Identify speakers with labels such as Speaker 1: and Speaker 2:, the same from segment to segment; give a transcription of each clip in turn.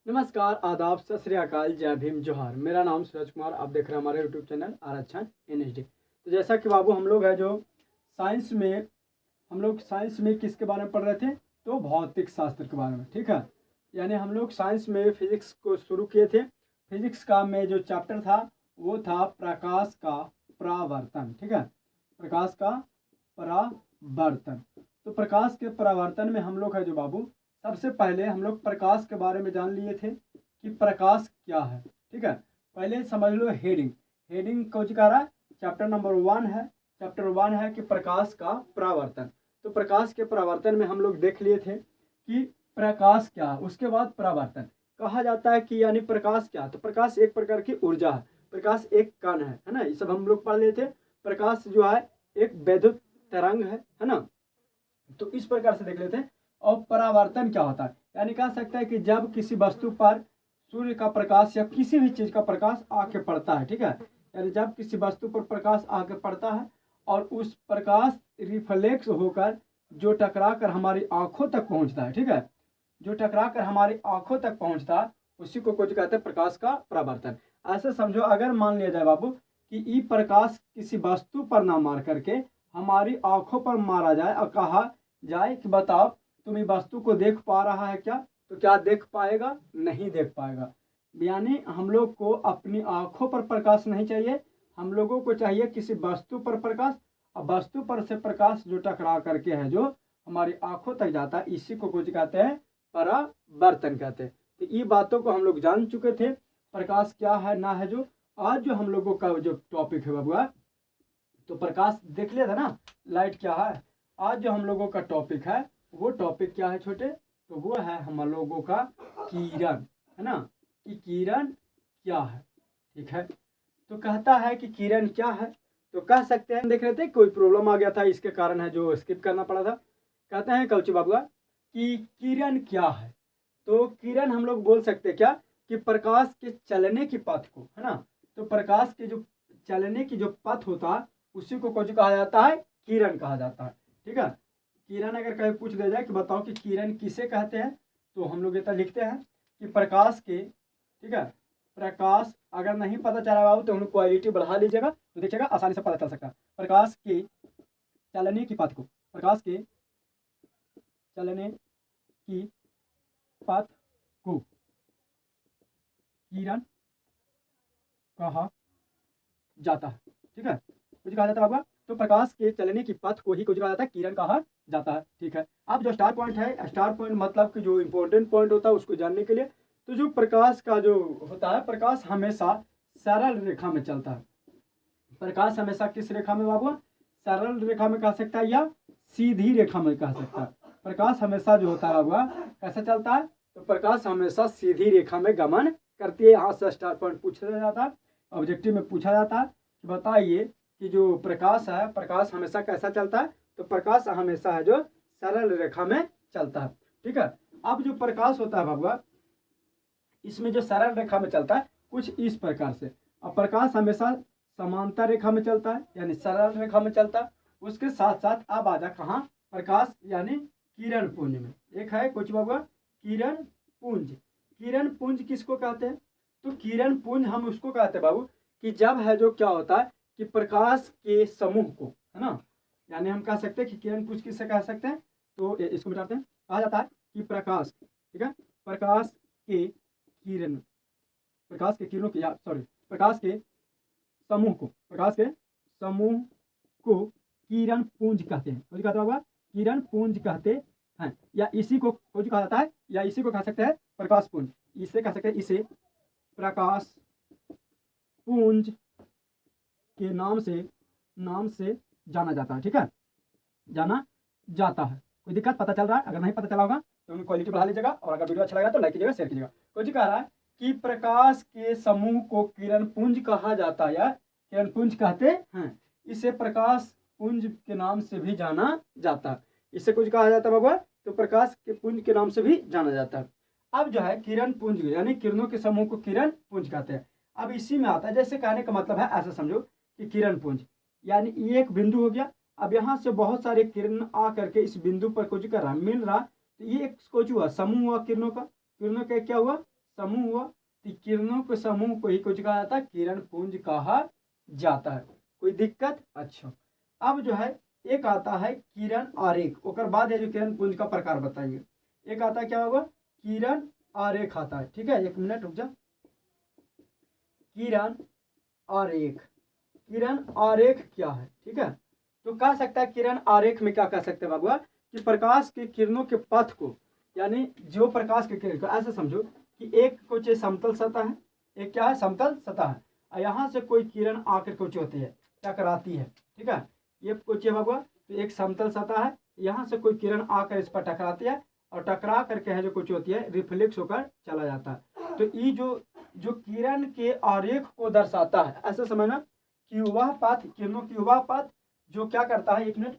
Speaker 1: नमस्कार, आदाब, सत श्री अकाल, जय भीम, जोहार। मेरा नाम सूरज कुमार। आप देख रहे हैं हमारे यूट्यूब चैनल आरक्षण NHD। तो जैसा कि बाबू हम लोग है जो साइंस में किसके बारे में पढ़ रहे थे, तो भौतिक शास्त्र के बारे में। ठीक है, यानी हम लोग साइंस में फिजिक्स को शुरू किए थे। फिजिक्स का में जो चैप्टर था वो था प्रकाश का परावर्तन। ठीक है, प्रकाश का परावर्तन। तो प्रकाश के परावर्तन में हम लोग है जो बाबू सबसे पहले हम लोग प्रकाश के बारे में जान लिए थे कि प्रकाश क्या है। ठीक है, पहले समझ लो हेडिंग कौन कह रहा है, चैप्टर नंबर 1 है। चैप्टर 1 है कि प्रकाश का परावर्तन। तो प्रकाश के परावर्तन में हम लोग देख लिए थे कि प्रकाश क्या है। उसके बाद परावर्तन कहा जाता है कि यानी प्रकाश क्या है, तो प्रकाश एक प्रकार की ऊर्जा है, प्रकाश एक कण है ना। ये सब हम लोग पढ़ लिए थे। प्रकाश जो है एक वैद्युत तरंग है ना। तो इस प्रकार से देख लेते हैं। और परावर्तन क्या होता है, यानी कह सकते हैं कि जब किसी वस्तु पर सूर्य का प्रकाश या किसी भी चीज का प्रकाश आके पड़ता है। ठीक है, यानी जब किसी वस्तु पर प्रकाश आके पड़ता है और उस प्रकाश रिफ्लेक्स होकर जो टकरा कर हमारी आंखों तक पहुंचता है। ठीक है, जो टकरा कर हमारी आंखों तक पहुंचता है उसी को कुछ कहते हैं प्रकाश का परावर्तन। ऐसे समझो, अगर मान लिया जाए बाबू कि ये प्रकाश किसी वस्तु पर ना मार करके हमारी आंखों पर मारा जाए और कहा जाए कि बताओ तुम इस वस्तु को देख पा रहा है क्या, तो क्या देख पाएगा? नहीं देख पाएगा। यानी हम लोग को अपनी आंखों पर प्रकाश नहीं चाहिए, हम लोगों को चाहिए किसी वस्तु पर प्रकाश। और वस्तु पर से प्रकाश जो टकरा करके है जो हमारी आंखों तक जाता है, इसी को कुछ कहते हैं परावर्तन कहते हैं। तो ये बातों को हम लोग जान चुके थे, प्रकाश क्या है ना है। जो आज जो हम लोगों का जो टॉपिक है बाबुआ, तो प्रकाश देख लिया था ना, लाइट क्या है। आज जो हम लोगों का टॉपिक है वो टॉपिक क्या है छोटे, तो वो है हम लोगों का किरण, है ना। कि किरण क्या है। ठीक है, तो कहता है कि किरण क्या है, तो कह सकते हैं, देख रहे थे कोई प्रॉब्लम आ गया था इसके कारण है जो स्किप करना पड़ा था। कहते हैं कौची बाबुआ कि किरण क्या है। तो किरण हम लोग बोल सकते हैं क्या कि प्रकाश के चलने की पथ को, है ना। तो प्रकाश के जो चलने की जो पथ होता है उसी को कुछ कहा जाता है, किरण कहा जाता है। ठीक है, किरण अगर कहीं पूछ दिया जाए कि बताओ कि किरण किसे कहते हैं, तो हम लोग इतना लिखते हैं कि प्रकाश के, ठीक है, प्रकाश अगर नहीं पता चला बाबू तो हम लोग क्वालिटी बढ़ा लीजिएगा तो देखिएगा आसानी से पता चल सकता है। प्रकाश के चलने की पथ को, प्रकाश के चलने की पथ को किरण कहा जाता है। ठीक है, कुछ कहा जाता है बाबा, तो प्रकाश के चलने की पथ को ही कुछ कहा जाता है, किरण कहा जाता है। ठीक है, अब जो स्टार पॉइंट है, स्टार पॉइंट मतलब कि जो इंपॉर्टेंट पॉइंट होता है उसको जानने के लिए, तो जो प्रकाश का जो होता है, प्रकाश हमेशा सरल रेखा में चलता है। प्रकाश हमेशा किस रेखा में बाबू? सरल रेखा में कह सकता है या सीधी रेखा में कह सकता है। प्रकाश हमेशा जो होता है बाबू कैसे चलता है, तो प्रकाश हमेशा सीधी रेखा में गमन करती है। यहाँ से स्टार पॉइंट पूछा जाता है, ऑब्जेक्टिव में पूछा जाता है कि बताइए कि जो प्रकाश है, प्रकाश हमेशा कैसा चलता है, तो प्रकाश हमेशा है जो सरल रेखा में चलता है। ठीक है, अब जो प्रकाश होता है बाबुआ, इसमें जो सरल रेखा में चलता है कुछ इस प्रकार से। अब प्रकाश हमेशा समांतर रेखा में चलता है, यानी सरल रेखा में चलता है। उसके साथ साथ अब आ जा कहाँ, प्रकाश यानी किरण पुंज में। एक है कुछ बाबुआ किरण पुंज। किरण पुंज किसको कहते हैं, तो किरण पुंज हम उसको कहते हैं बाबू कि जब है जो क्या होता है कि प्रकाश के समूह को, है ना, यानी हम कह सकते हैं कि किरण पुंज किससे कह सकते हैं, तो इसको मिटाते हैं। कहा जाता है कि प्रकाश, ठीक है, प्रकाश के किरण, प्रकाश के किरणों की, सॉरी, प्रकाश के समूह को, प्रकाश के समूह को किरण पुंज कहते हैं। कुछ कहते हैं किरण पुंज कहते हैं, या इसी को कुछ कहा जाता है, या इसी को कह सकते हैं प्रकाश पुंज। इसे कह सकते हैं, इसे प्रकाश पुंज के नाम से जाना जाता है। ठीक है, जाना जाता है। कोई दिक्कत पता चल रहा है? अगर नहीं पता चला होगा तो क्वालिटी बढ़ा लीजिएगा, और अगर वीडियो अच्छा लगा तो लाइक कीजिएगा, शेयर कीजिएगा। कुछ कह रहा है कि प्रकाश के समूह को किरण पुंज कहा जाता है, या किरण पुंज कहते हैं। इसे प्रकाश पुंज के नाम से भी जाना जाता है। इसे कुछ कहा जाता है बाबा, तो प्रकाश के पुंज के नाम से भी जाना जाता है। अब जो है किरण पुंज यानी किरणों के समूह को किरण पुंज कहते हैं। अब इसी में आता है, जैसे कहने का मतलब है ऐसा समझो कि किरण पुंज यानी एक बिंदु हो गया। अब यहाँ से बहुत सारे किरण आ करके इस बिंदु पर कुछ कर रहा, मिल रहा, तो ये एक कुछ हुआ, समूह हुआ किरणों का। किरणों का क्या हुआ? समूह हुआ, तो किरणों के समूह को ही कुछ कहा जाता है किरण पुंज कहा जाता है। कोई दिक्कत? अच्छा, अब जो है एक आता है किरण आरेख, ओकर बाद है जो किरण पुंज का प्रकार बताएंगे। एक आता है क्या होगा, किरण आरेख आता है। ठीक है, एक मिनट रुक जा। किरण आरेख, किरण आरेख क्या है? ठीक है, तो कह सकता है किरण आरेख में क्या कह सकते हैं बाबुआ, कि प्रकाश के किरणों के पथ को, यानी जो प्रकाश के किरण को ऐसे समझो कि एक कुछ समतल सतह है, एक क्या है, समतल सतह है, और यहाँ से कोई किरण आकर कुछ होती है, टकराती है। ठीक है, ये कुछ है बाबुआ, तो एक समतल सतह है, यहाँ से कोई किरण आकर इस पर टकराती है, और टकरा करके है जो कुछ होती है रिफ्लेक्स होकर चला जाता है। तो ये जो जो किरण के आरेख को दर्शाता है, ऐसा समझना कि वह पथ, किरणों की वह पथ जो क्या करता है, एक मिनट,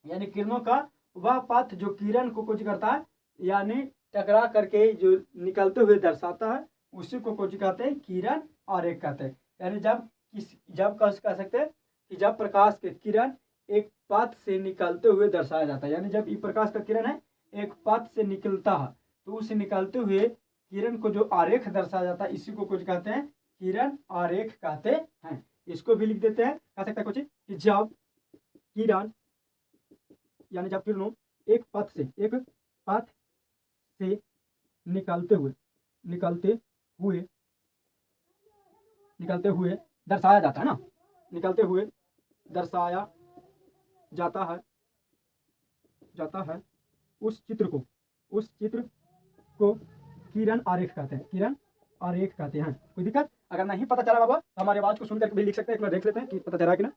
Speaker 1: यानी किरणों का वह पथ जो किरण को कुछ करता है, यानी टकरा करके जो निकलते हुए दर्शाता है, उसी को कुछ कहते हैं किरण आरेख कहते हैं। यानी जब कह सकते हैं कि जब प्रकाश के किरण एक पथ से निकलते हुए दर्शाया जाता है, यानी जब ये प्रकाश का किरण है एक पथ से निकलता है, तो उस निकलते हुए किरण को जो आरेख दर्शाया जाता है, इसी को कुछ कहते हैं किरण आरेख कहते हैं। इसको भी लिख देते हैं, कह सकते हैं कुछ कि जब किरण, यानी जब किरणों एक पथ से निकलते हुए दर्शाया जाता है ना, निकलते हुए दर्शाया जाता है उस चित्र को किरण आरेख कहते हैं, किरण आरेख कहते हैं। कोई दिक्कत? अगर नहीं पता चला बाबा तो हमारी आवाज को सुन करके भी लिख सकते हैं, एक बार देख लेते हैं कि पता चला कि ना।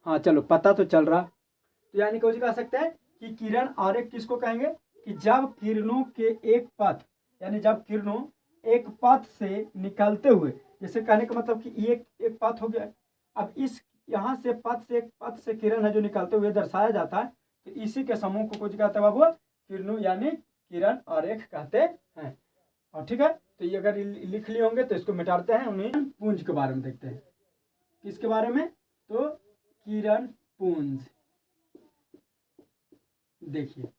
Speaker 1: हाँ चलो, पता तो चल रहा। तो यानी कुछ कह सकते हैं कि किरण आरेख किसको कहेंगे, कि जब किरणों के एक पथ, यानी जब किरणों एक पथ से निकलते हुए, जैसे कहने का मतलब कि एक पथ हो गया, अब इस यहाँ से एक पथ से किरण है जो निकलते हुए दर्शाया जाता है, तो इसी के समूह को कुछ कहते हैं बाबू, किरणों यानी किरण आरेख कहते हैं। और ठीक है, तो ये अगर लिख लिए होंगे तो इसको मिटाते हैं, उन्हें पुंज के बारे में देखते हैं। किसके बारे में? तो किरण पुंज। देखिए,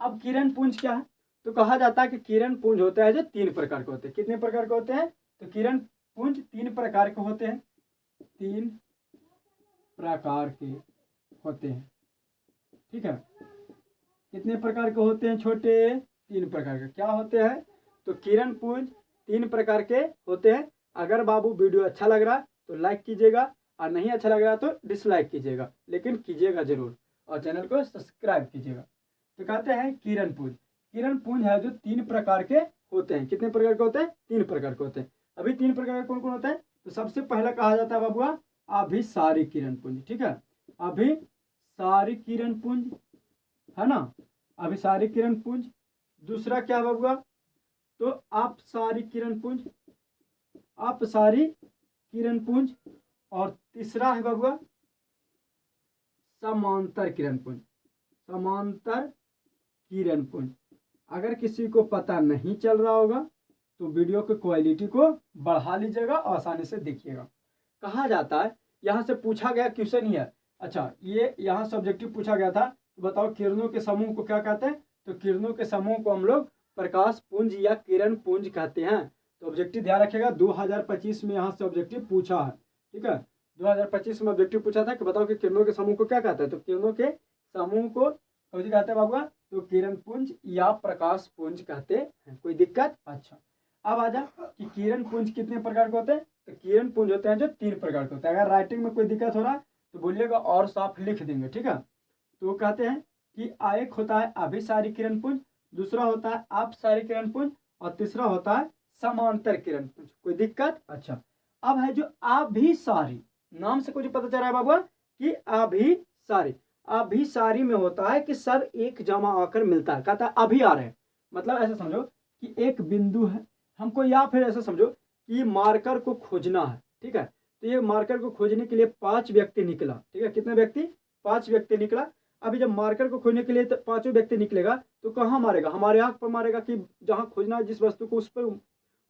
Speaker 1: अब किरण पुंज क्या है, तो कहा जाता है कि किरण पुंज होता है जो 3 प्रकार के होते हैं। कितने प्रकार के होते हैं? तो किरण पुंज 3 प्रकार के होते हैं, 3 प्रकार के होते हैं। ठीक है, कितने प्रकार के होते हैं छोटे? 3 प्रकार के। क्या होते हैं? तो किरण पुंज 3 प्रकार के होते हैं। अगर बाबू वीडियो अच्छा लग रहा तो लाइक कीजिएगा, और नहीं अच्छा लग रहा तो डिसलाइक कीजिएगा, लेकिन कीजिएगा जरूर, और चैनल को सब्सक्राइब कीजिएगा। तो कहते हैं किरण पुंज, किरण पुंज है जो 3 प्रकार के होते हैं। कितने प्रकार के होते हैं? 3 प्रकार के होते हैं। अभी 3 प्रकार के कौन कौन होते हैं? तो सबसे पहला कहा जाता है बाबुआ अभिसारी किरण पुंज। ठीक है, अभिसारी किरण पुंज है ना, अभिसारी किरण पुंज। दूसरा क्या बाबुआ? तो अपसारी किरण पुंज, अपसारी किरण पुंज। और तीसरा है बाबुआ समांतर किरण पुंज, समांतर किरण पुंज। अगर किसी को पता नहीं चल रहा होगा तो वीडियो की क्वालिटी को बढ़ा लीजिएगा, आसानी से देखिएगा। कहा जाता है, यहाँ से पूछा गया क्वेश्चन ही है। अच्छा, ये यहाँ सब्जेक्टिव पूछा गया था, तो बताओ किरणों के समूह को क्या कहते हैं? तो किरणों के समूह को हम लोग प्रकाश पुंज या किरण पुंज कहते हैं। तो ऑब्जेक्टिव ध्यान रखिएगा, 2025 में यहाँ से ऑब्जेक्टिव पूछा है। ठीक है, 2025 में ऑब्जेक्टिव पूछा था कि बताओ कि किरणों के समूह को क्या कहते हैं? तो किरणों के समूह को कौन कहते हैं बाबुआ? तो किरण पुंज या प्रकाश पुंज कहते हैं। कोई दिक्कत? अच्छा, अब आ जा कि किरण पुंज कितने प्रकार के होते हैं? तो किरण पुंज होते हैं जो 3 प्रकार के होते हैं। अगर राइटिंग में कोई दिक्कत हो रहा है तो बोलिएगा और साफ लिख देंगे। ठीक है, तो कहते हैं कि एक होता है अभिसारी किरण पुंज, दूसरा होता है अपसारी किरण पुंज, और तीसरा होता है समांतर किरण पुंज। कोई दिक्कत? अच्छा, अब है जो अभिसारी, नाम से कुछ पता चल रहा है बाबा कि अभिसारी, अभिसारी में होता है कि सब एक जमा आकर मिलता है। कहता है अभी आ रहे हैं, मतलब ऐसा समझो कि एक बिंदु है हमको, या फिर ऐसा समझो कि मार्कर को खोजना है। ठीक है, तो ये मार्कर को खोजने के लिए 5 व्यक्ति निकला। ठीक है, कितने व्यक्ति? 5 व्यक्ति निकला। अभी जब मार्कर को खोजने के लिए तो 5 व्यक्ति निकलेगा, तो कहाँ मारेगा? हमारे आंख पर मारेगा कि जहाँ खोजना है जिस वस्तु को, उस पर,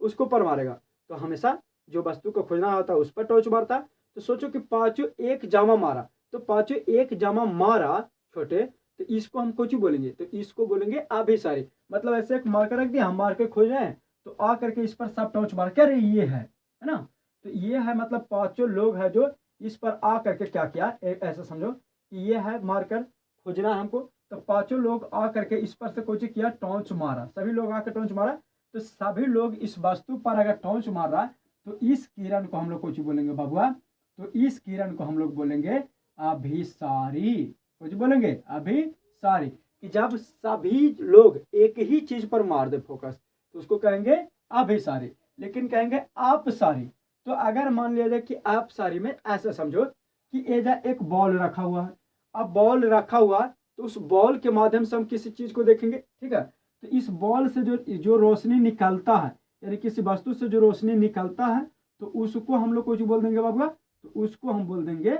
Speaker 1: उसको पर मारेगा? तो हमेशा जो वस्तु को खोजना होता है उस पर टॉर्च मारता। तो सोचो कि 5 एक जामा मारा, तो 5 एक जामा मारा छोटे, तो इसको हम कुछ बोलेंगे, तो इसको बोलेंगे अभिसारी। मतलब ऐसे एक मार्कर रख दिया, हम मार्कर खोज रहे हैं, तो आ करके इस पर सब टॉर्च मार, क्या रे ये है ना। तो ये है मतलब पांचों लोग हैं जो इस पर आ करके क्या किया, ऐसा समझो कि ये है मारकर खोजना है हमको। तो पांचों लोग आ करके इस पर से कुछ किया, टॉर्च मारा, सभी लोग आकर टॉर्च मारा। तो सभी लोग इस वस्तु पर अगर टॉर्च मार रहा है तो इस किरण को हम लोग कुछ बोलेंगे बाबुआ, तो इस किरण को हम लोग बोलेंगे अभिसारी। कुछ बोलेंगे अभिसारी, कि जब सभी लोग एक ही चीज पर मार दे फोकस तो उसको कहेंगे अभिसारी। लेकिन कहेंगे अपसारी। तो अगर मान लिया जाए कि अपसारी में ऐसा समझो कि एजा एक बॉल रखा हुआ है, अब बॉल रखा हुआ तो उस बॉल के माध्यम से हम किसी चीज को देखेंगे, ठीक है। तो इस बॉल से जो जो रोशनी निकलता है, यानी किसी वस्तु से जो रोशनी निकलता है, तो उसको हम लोग कुछ बोल देंगे बाबा, तो उसको हम बोल देंगे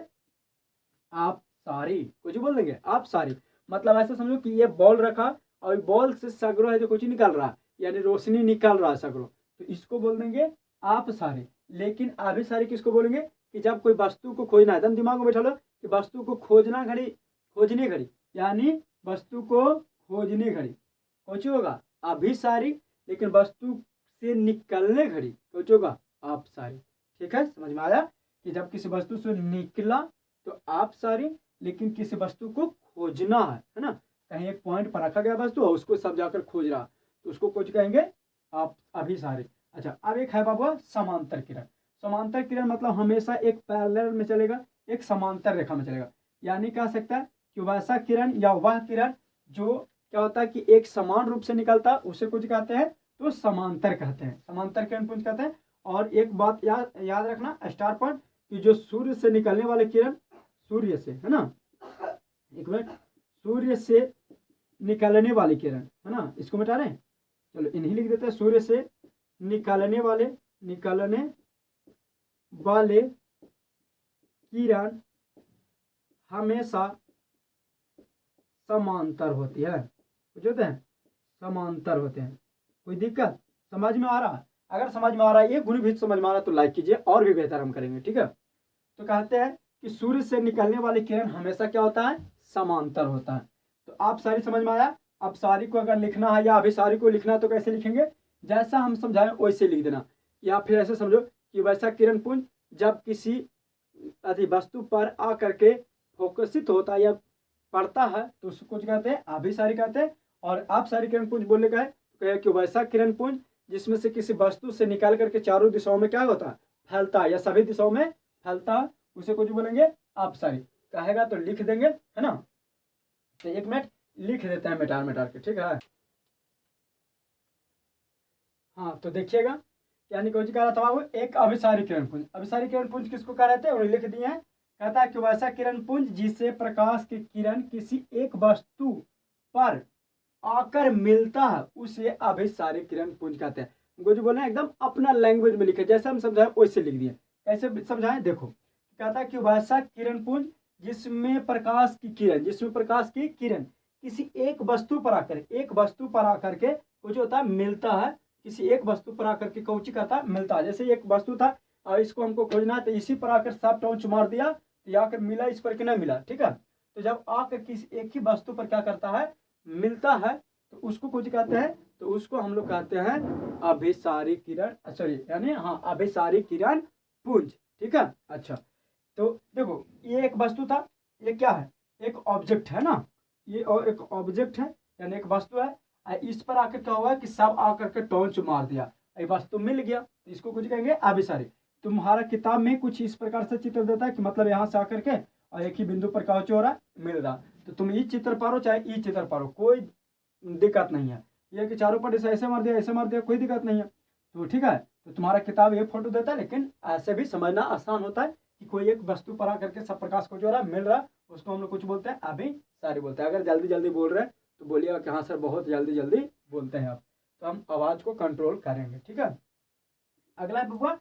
Speaker 1: आप सारी। कुछ बोल देंगे आप सारी। मतलब ऐसा समझो कि ये बॉल रखा और बॉल से सगरो है जो कुछ निकल रहा है, यानी रोशनी निकल रहा है सगरो, तो इसको बोल देंगे आप सारी। लेकिन आभी सारी किसको बोलेंगे कि जब कोई वस्तु को खोजना है, एकदम दिमाग में बैठा लो कि वस्तु को खोजना घड़ी, खोजने घड़ी, यानी वस्तु को खोजने घड़ी कुछ होगा अभी सारी, लेकिन वस्तु से निकलने घड़ी कुछ होगा आप सारी। ठीक है, समझ में आया कि जब किसी वस्तु से निकला तो आप सारी, लेकिन किसी वस्तु को खोजना है ना, कहीं एक पॉइंट पर रखा गया वस्तु और उसको सब जाकर खोज रहा, तो उसको कुछ कहेंगे आप अभी सारे। अच्छा, अब एक है बाबा समांतर किरण। समांतर किरण मतलब हमेशा एक पैरेलल में चलेगा, एक समांतर रेखा में चलेगा। यानी कह सकता है कि वैसा किरण या वह किरण जो क्या होता है कि एक समान रूप से निकलता है उसे कुछ कहते हैं तो समांतर कहते हैं, समांतर किरण पुंज कहते हैं। और एक बात याद रखना स्टार पॉइंट, कि जो सूर्य से निकलने वाले किरण, सूर्य से है ना, एक मिनट, सूर्य से निकलने वाले किरण है ना, इसको मिटा रहे हैं, चलो इन्हीं लिख देते हैं। सूर्य से निकलने वाले किरण हमेशा समांतर होती है। कुछ होते हैं समांतर होते हैं। कोई दिक्कत समझ में आ रहा है? अगर समझ में आ रहा है, ये गुण भी समझ में आ रहा है तो लाइक कीजिए, और भी बेहतर हम करेंगे। ठीक है, तो कहते हैं कि सूर्य से निकलने वाली किरण हमेशा क्या होता है, समांतर होता है। तो आप सारी समझ में आया। अब सारी को अगर लिखना है या अभी सारी को लिखना है तो कैसे लिखेंगे, जैसा हम समझाएं वैसे लिख देना। या फिर ऐसे समझो कि वैसा किरण पुंज जब किसी अधि वस्तु पर आकर के फोकसित होता है या पड़ता है तो उसको कुछ कहते हैं अभी सारी कहते हैं। और आप सारी किरण पुंज बोलने का है तो कहे कि वैसा किरण पुंज जिसमें से किसी वस्तु से निकाल करके चारों दिशाओं में क्या होता है, फैलता है, या सभी दिशाओं में फैलता है, उसे कुछ बोलेंगे आप सारी। कहेगा तो लिख देंगे, है ना। तो एक मिनट लिख देते हैं मिटार के, ठीक है। हाँ, तो देखिएगा, यानी कुछ कह रहा था वो एक अभिसारी किरण पुंज। अभिसारी किरण पुंज किसको कह रहे थे, उन्हें लिख दिए हैं। कहता है कि वैसा किरण पुंज जिससे प्रकाश की किरण किसी एक वस्तु पर आकर मिलता है उसे अभिसारी किरण पुंज कहते हैं। उनको जो बोले एकदम अपना लैंग्वेज में लिखे, जैसे हम समझाए वैसे लिख दिए। कैसे समझाएं, देखो, कहता है कि वैसा किरण पुंज जिसमें प्रकाश की किरण किसी एक वस्तु पर आकर के कुछ होता है मिलता है, किसी एक वस्तु पर आकर के कौची कहता है मिलता है। जैसे एक वस्तु था और इसको हमको खोजना है तो इसी पर आकर सब टॉर्च मार दिया तो आकर मिला, इस पर कि नहीं मिला। ठीक है, तो जब आकर किसी एक ही वस्तु पर क्या करता है, मिलता है, तो उसको कुछ कहते हैं, तो उसको हम लोग कहते हैं अभिसारी किरण, सॉरी यानी हाँ अभिसारी किरण पुंज। ठीक है, अच्छा, तो देखो ये एक वस्तु था, ये क्या है, एक ऑब्जेक्ट है ना, ये और एक ऑब्जेक्ट है यानी एक वस्तु है। इस पर आकर क्या हुआ कि सब आकर के टॉर्च मार दिया, ये वस्तु मिल गया, तो इसको कुछ कहेंगे अभिसारी। तुम्हारा किताब में कुछ इस प्रकार से चित्र देता है कि मतलब यहाँ से आकर के और एक ही बिंदु पर क्या हो रहा मिल रहा, तो तुम ई चित्र पारो चाहे ई चित्र पारो, कोई दिक्कत नहीं है। ये कि चारों पर ऐसे मार दिया, ऐसे मार दिया, कोई दिक्कत नहीं है। तो ठीक है, तो तुम्हारा किताब ये फोटो देता है, लेकिन ऐसे भी समझना आसान होता है कि कोई एक वस्तु पर आकर के सब प्रकाश को जो रहा मिल रहा, उसको हम लोग कुछ बोलते हैं अभी सारी बोलते हैं। अगर जल्दी जल्दी बोल रहे हैं तो बोलिएगा कि हाँ सर बहुत जल्दी जल्दी बोलते हैं आप, तो हम आवाज को कंट्रोल करेंगे। ठीक है, अगला है बबुआ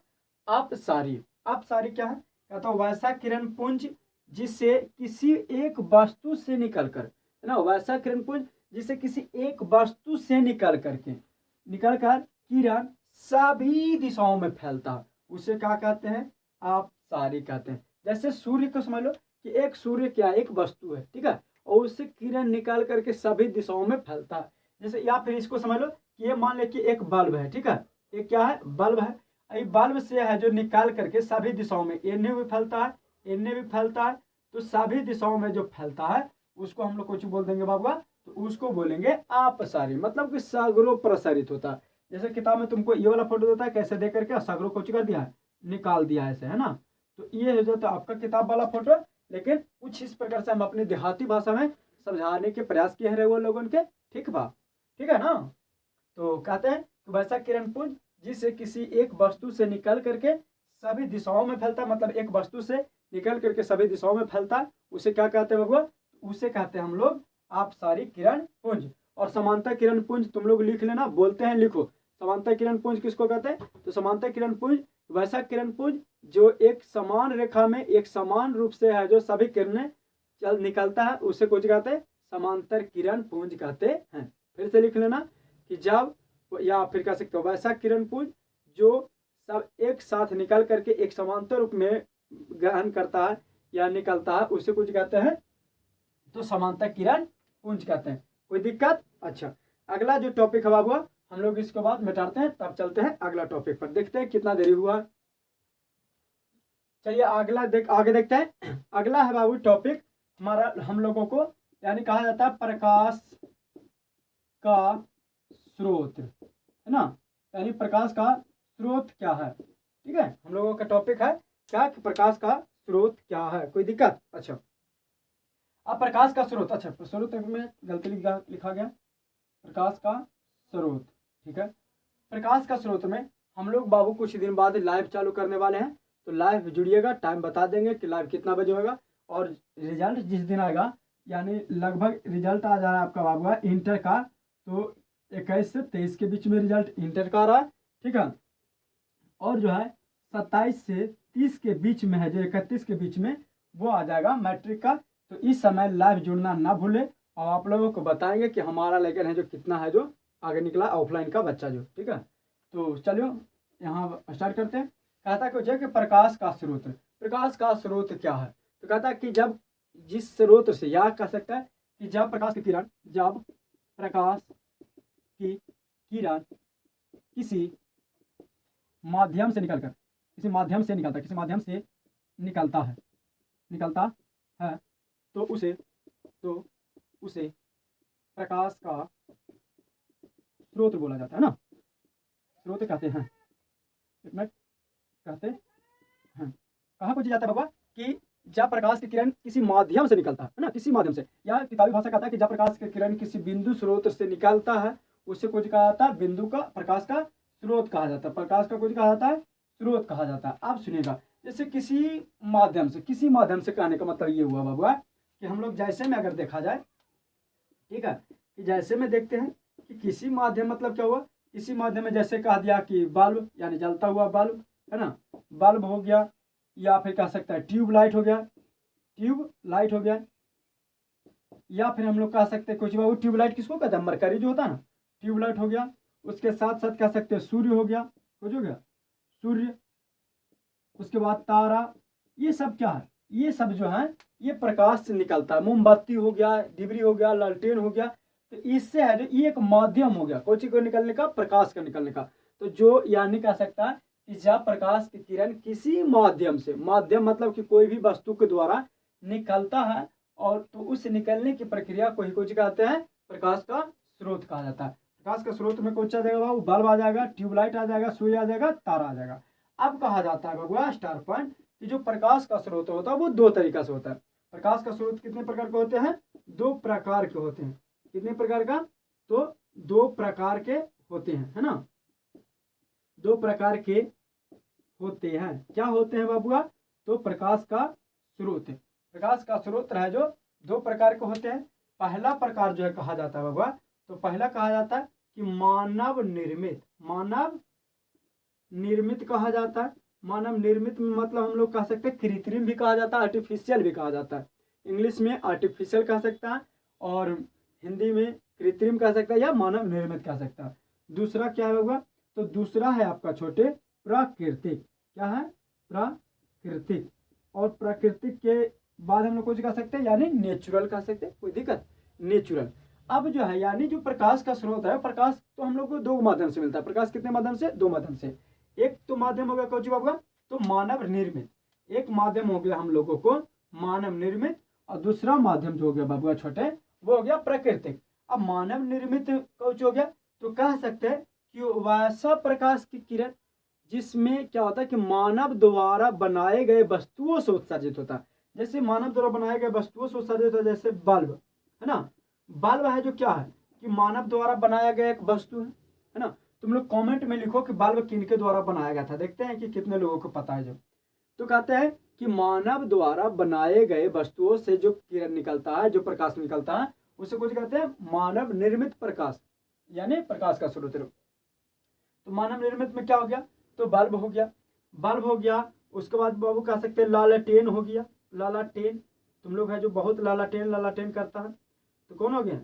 Speaker 1: आप सारी। आप सारी क्या है, कहता हूँ वैसा किरण पुंज जिससे किसी एक वस्तु से निकल कर, है ना, वैसा किरण पुंज जिसे किसी एक वस्तु से निकल कर किरण सभी दिशाओं में फैलता, उसे क्या कहते हैं, आप सारी कहते हैं। जैसे सूर्य को समझ लो कि एक सूर्य क्या एक वस्तु है, ठीक है, और उससे किरण निकाल करके सभी दिशाओं में फैलता है। जैसे या फिर इसको समझ लो कि ये मान ले कि एक बल्ब है, ठीक है, एक क्या है, बल्ब है। ये बल्ब से है जो निकाल करके सभी दिशाओं में, इन्हें भी फैलता है, इन्हें भी फैलता है, तो सभी दिशाओं में जो फैलता है उसको हम लोग कुछ बोल देंगे बाबा, तो उसको बोलेंगे आपसारी, मतलब कि सगरो प्रसारित होता है। जैसे किताब में तुमको ये वाला फोटो देता है, कैसे दे करके सगरो कुछ कर दिया है, निकाल दिया है ऐसे, है ना। तो ये हो जाता है आपका किताब वाला फोटो, लेकिन कुछ इस प्रकार से हम अपनी देहाती भाषा में समझाने के प्रयास किए हैं वो लोगों के, ठीक बा, ठीक है ना। तो कहते हैं कि वैसा किरण पुंज जिससे किसी एक वस्तु से निकल करके सभी दिशाओं में फैलता है, मतलब एक वस्तु से निकल करके सभी दिशाओं में फैलता है, उसे क्या कहते हैं भगवान, उसे कहते हैं हम लोग आपसारी किरण पुंज। और समांतर किरण पुंज तुम लोग लिख लेना, बोलते हैं लिखो, समांतर किरण पुंज किसको कहते हैं, तो समांतर किरण पुंज वैसा किरण पुंज जो एक समान रेखा में एक समान रूप से है जो सभी किरणें चल निकलता है, उसे कुछ कहते हैं समांतर किरण पुंज कहते हैं। फिर से लिख लेना कि जब, या फिर कह सकते हो वैसा किरण पुंज जो सब एक साथ निकल करके एक समांतर रूप में ग्रहण करता है या निकलता है, उसे कुछ कहते हैं तो समांतर किरण पुंज कहते हैं। कोई दिक्कत? अच्छा, अगला जो टॉपिक है बाबू हम लोग इसके बाद मिटाते हैं, तब चलते हैं अगला टॉपिक पर, देखते हैं कितना देरी हुआ। चलिए अगला आगे देखते हैं। अगला है बाबू टॉपिक हमारा, हम लोगों को यानी कहा जाता है प्रकाश का स्रोत, है ना, यानी प्रकाश का स्रोत क्या है, ठीक है। हम लोगों का टॉपिक है क्या, कि प्रकाश का स्रोत क्या है। कोई दिक्कत? अच्छा, अब प्रकाश का स्रोत, अच्छा स्रोत में गलती लिखा गया, प्रकाश का स्रोत, ठीक है। प्रकाश का स्रोत में हम लोग बाबू कुछ दिन बाद लाइव चालू करने वाले हैं, तो लाइव जुड़िएगा, टाइम बता देंगे कि लाइव कितना बजे होगा, और रिजल्ट जिस दिन आएगा, यानी लगभग रिजल्ट आ जा रहा है आपका बाबू इंटर का, तो 21 से 23 के बीच में रिजल्ट इंटर का आ रहा है, ठीक है। और जो है 27 से 30 के बीच में है, जो 31 के बीच में वो आ जाएगा मैट्रिक का। तो इस समय लाइव जुड़ना ना भूले, और आप लोगों को बताएंगे कि हमारा लेकर है जो कितना है जो आगे निकला ऑफलाइन का बच्चा जो, ठीक है। तो चलिए यहाँ स्टार्ट करते हैं। कहता कुछ है कि प्रकाश का स्रोत, प्रकाश का स्रोत क्या है, तो कहता है कि जब जिस स्रोत से, या कह सकता है कि जब प्रकाश की किरण, जब प्रकाश की किरण किसी माध्यम से निकलकर, किसी माध्यम से निकलता है, किसी माध्यम से निकलता है, निकलता है, तो उसे प्रकाश का स्रोत बोला जाता है ना, स्रोत कहते हैं, एक मिनट, कहते हैं। कहाँ पूछा जाता है बाबा, कि जब प्रकाश की किरण किसी माध्यम से निकलता है ना, किसी माध्यम से, या किताबी भाषा कहता है कि जब प्रकाश की किरण किसी बिंदु स्रोत से निकलता है, उससे कुछ कहा जाता है बिंदु का, प्रकाश का स्रोत कहा जाता है, प्रकाश का कुछ कहा जाता है स्रोत कहा जाता है। आप सुनिएगा, जैसे किसी माध्यम से, किसी माध्यम से कहने का मतलब ये हुआ बाबुआ कि हम लोग जैसे में अगर देखा जाए, ठीक है, कि जैसे में देखते हैं कि किसी माध्यम मतलब क्या हुआ, किसी माध्यम में जैसे कह दिया कि बल्ब, यानी जलता हुआ बल्ब, है ना, बल्ब हो गया, या फिर कह सकता है ट्यूब लाइट हो गया, ट्यूब लाइट हो गया, या फिर हम लोग कह सकते हैं कुछ बाबू ट्यूब लाइट किसको कहते हैं, मरकरी जो होता है ना, ट्यूब लाइट हो गया। उसके साथ साथ कह सकते हैं सूर्य हो गया, कुछ हो गया सूर्य, उसके बाद तारा, ये सब क्या है, ये सब जो है ये प्रकाश से निकलता है। मोमबत्ती हो गया, डिबरी हो गया, लालटेन हो गया, तो इससे है जो ये एक माध्यम हो गया कोई चीज को निकलने का, प्रकाश का निकलने का। तो जो यानी कह सकता है कि जब प्रकाश की किरण किसी माध्यम से, माध्यम मतलब कि कोई भी वस्तु के द्वारा निकलता है, और तो उस निकलने की प्रक्रिया को ही कुछ कहते हैं प्रकाश का स्रोत कहा जाता है। प्रकाश का स्रोत में कुछ आ जाएगा बाबू, बल्ब आ जाएगा, ट्यूबलाइट आ जाएगा, सूर्य आ जाएगा, तारा आ जाएगा। अब कहा जाता है बबुआ स्टार पॉइंट, कि जो प्रकाश का स्रोत होता है वो दो तरीका से होता है। प्रकाश का स्रोत कितने प्रकार के होते हैं, दो प्रकार के होते हैं। कितने प्रकार का, तो दो प्रकार के होते हैं, है ना, दो प्रकार के होते हैं। क्या होते हैं बाबुआ, तो प्रकाश का स्रोत, प्रकाश का स्रोत है जो दो प्रकार के होते हैं। पहला प्रकार जो है कहा जाता है बाबुआ, तो पहला कहा जाता है कि मानव निर्मित, मानव निर्मित कहा जाता है। मानव निर्मित मतलब हम लोग कह सकते हैं कृत्रिम भी कहा जाता है, आर्टिफिशियल भी कहा जाता है। इंग्लिश में आर्टिफिशियल कह सकता है, और हिंदी में कृत्रिम कह सकता है, या मानव निर्मित कह सकता है। दूसरा क्या होगा, तो दूसरा है आपका छोटे प्राकृतिक, क्या है, प्राकृतिक। और प्राकृतिक के बाद हम लोग कुछ कह सकते हैं, यानी नेचुरल कह सकते हैं, कोई दिक्कत, नेचुरल। अब जो है यानी जो प्रकाश का स्रोत है, प्रकाश तो हम लोग को दो माध्यम से मिलता है। प्रकाश कितने माध्यम से? दो माध्यम से। एक तो माध्यम हो गया कौची बाबू का, तो मानव निर्मित, एक माध्यम हो गया हम लोगों को मानव निर्मित, और दूसरा माध्यम जो हो गया बाबू छोटे वो हो गया प्राकृतिक। अब मानव निर्मित कौच हो गया, तो कह सकते हैं कि वैसा प्रकाश की किरण जिसमें क्या होता है कि मानव द्वारा बनाए गए वस्तुओं से उत्सर्जित होता है। जैसे मानव द्वारा बनाए गए वस्तुओं से उत्सर्जित होता है, जैसे बल्ब है ना। बल्ब है जो क्या है कि मानव द्वारा बनाया गया एक वस्तु है ना। तुम लोग कमेंट में लिखो कि बल्ब किनके द्वारा बनाया गया था, देखते हैं कि कितने लोगों को पता है। जो तो कहते हैं कि मानव द्वारा बनाए गए वस्तुओं से जो किरण निकलता है, जो प्रकाश निकलता है, उसे कुछ कहते हैं मानव निर्मित प्रकाश, यानी प्रकाश का स्रोत। तो मानव निर्मित में क्या हो गया, तो बल्ब हो गया, बल्ब हो गया। उसके बाद बाबू कह सकते हैं लालटेन हो गया, लालटेन। तुम लोग है जो बहुत लालटेन लालटेन करता है, तो कौन हो गया,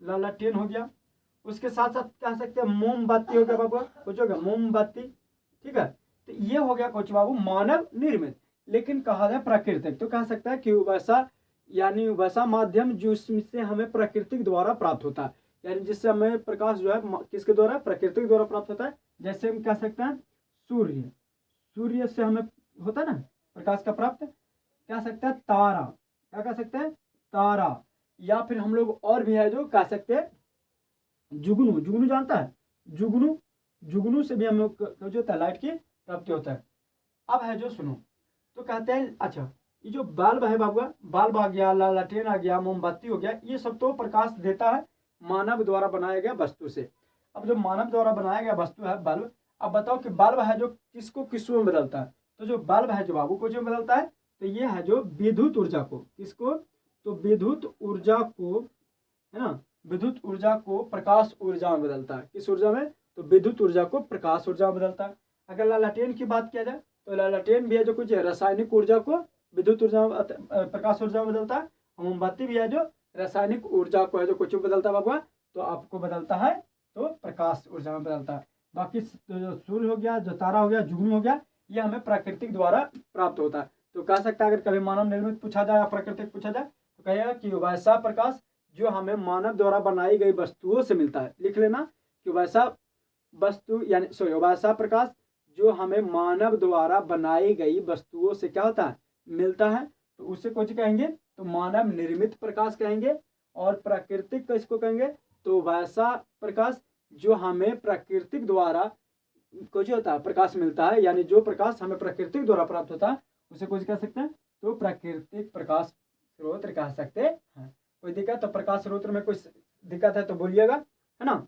Speaker 1: लालटेन हो गया। उसके साथ साथ कह सकते हैं मोमबत्ती हो गया बाबू, कुछ हो गया मोमबत्ती, ठीक है। तो ये हो गया कुछ बाबू मानव निर्मित। लेकिन कहा जाए प्राकृतिक, तो कह सकता है कि वैसा यानी वैसा माध्यम जिससे हमें प्रकृतिक द्वारा प्राप्त होता है, यानी जिससे हमें प्रकाश जो है किसके द्वारा, प्रकृतिक द्वारा प्राप्त होता है। जैसे हम कह सकते हैं सूर्य, सूर्य से हमें होता है ना प्रकाश का प्राप्त। कह सकते हैं तारा, क्या कह सकते हैं, तारा। या फिर हम लोग और भी है जो कह सकते हैं जुगनू, जुगनू जानता है, जुगनू, जुगनू से भी हम लोग जो होता है लाइट की प्राप्ति होता है। अब है जो सुनो, तो कहते हैं अच्छा ये जो बल्ब है बाबू, बल्ब आ गया, लालटेन आ गया, मोमबत्ती हो गया, ये सब तो प्रकाश देता है मानव द्वारा बनाया गया वस्तु से। अब जो मानव द्वारा बनाया गया वस्तु है बल्ब, अब बताओ कि बल्ब है जो किसको किसको में बदलता है। तो जो बल्ब है जो बाबू को जो बदलता है, तो ये है जो विद्युत ऊर्जा को, किसको, तो विद्युत ऊर्जा को, है ना, विद्युत ऊर्जा को प्रकाश ऊर्जा में बदलता है। किस ऊर्जा में, तो विद्युत ऊर्जा को प्रकाश ऊर्जा में बदलता है। अगर लालटेन की बात किया जाए, तो लालटेन भी है जो कुछ रासायनिक ऊर्जा को विद्युत ऊर्जा प्रकाश ऊर्जा में बदलता है। मोमबत्ती भी है जो रासायनिक ऊर्जा को है जो कुछ बदलता है बाबू, तो आपको बदलता है तो प्रकाश ऊर्जा में बदलता है। बाकी जो सूर्य हो गया, जो तारा हो गया, जुगनू हो गया, ये हमें प्राकृतिक द्वारा प्राप्त होता है। तो कह सकता है अगर कभी मानव निर्मित पूछा जाए या प्राकृतिक पूछा जाए, तो कहेगा कि वैसा प्रकाश जो हमें मानव द्वारा बनाई गई वस्तुओं से मिलता है। लिख लेना कि वैसा वस्तु यानी सॉरी वैसा प्रकाश जो हमें मानव द्वारा बनाई गई वस्तुओं से क्या होता है, मिलता है, तो उसे कुछ कहेंगे तो मानव निर्मित प्रकाश कहेंगे। और प्राकृतिक का इसको कहेंगे तो वैसा प्रकाश जो हमें प्राकृतिक द्वारा कुछ होता है प्रकाश मिलता है, यानी जो प्रकाश हमें प्राकृतिक द्वारा प्राप्त होता है उसे कुछ कह सकते हैं, तो प्राकृतिक प्रकाश स्रोत कह सकते हैं। कोई दिक्कत, तो प्रकाश स्रोत में कुछ दिक्कत है तो बोलिएगा, है ना।